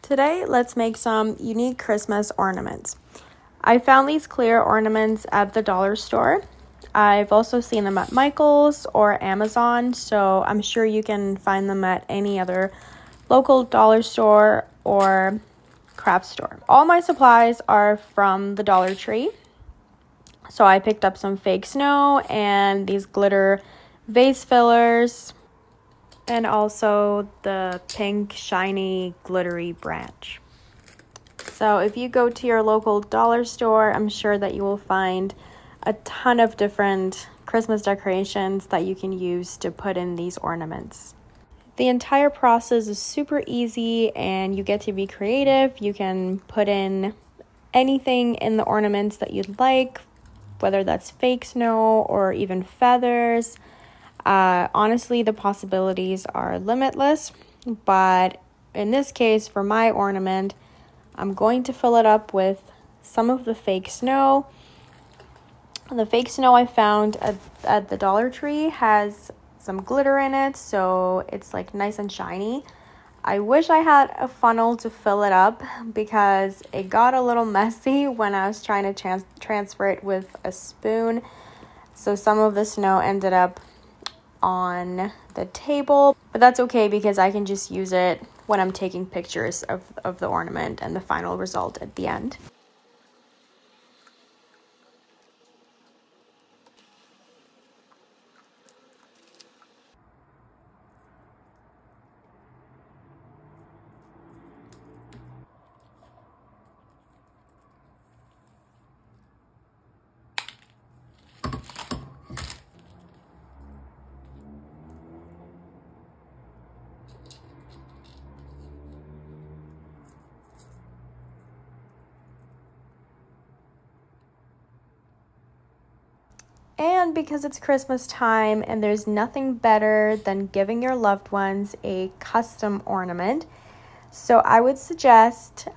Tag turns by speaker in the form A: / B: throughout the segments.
A: Today, let's make some unique Christmas ornaments. I found these clear ornaments at the dollar store. I've also seen them at Michael's or Amazon, so I'm sure you can find them at any other local dollar store or craft store. All my supplies are from the Dollar Tree. So I picked up some fake snow and these glitter vase fillers, and also the pink shiny glittery branch. So if you go to your local dollar store, I'm sure that you will find a ton of different Christmas decorations that you can use to put in these ornaments. The entire process is super easy and you get to be creative. You can put in anything in the ornaments that you'd like, whether that's fake snow or even feathers. Honestly, the possibilities are limitless, but in this case, for my ornament, I'm going to fill it up with some of the fake snow. The fake snow I found at the Dollar Tree has some glitter in it, so it's like nice and shiny. I wish I had a funnel to fill it up because it got a little messy when I was trying to transfer it with a spoon. So some of the snow ended up on the table, but that's okay because I can just use it when I'm taking pictures of the ornament and the final result at the end. And because it's Christmas time and there's nothing better than giving your loved ones a custom ornament, so I would suggest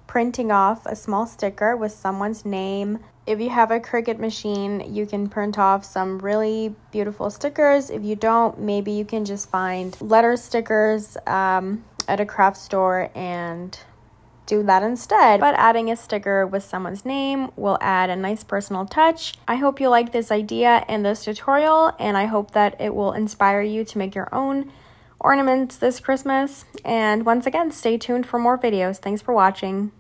A: printing off a small sticker with someone's name. If you have a Cricut machine, you can print off some really beautiful stickers. If you don't, maybe you can just find letter stickers at a craft store and do that instead. But adding a sticker with someone's name will add a nice personal touch. I hope you like this idea and this tutorial, and I hope that it will inspire you to make your own ornaments this Christmas. And once again, stay tuned for more videos. Thanks for watching.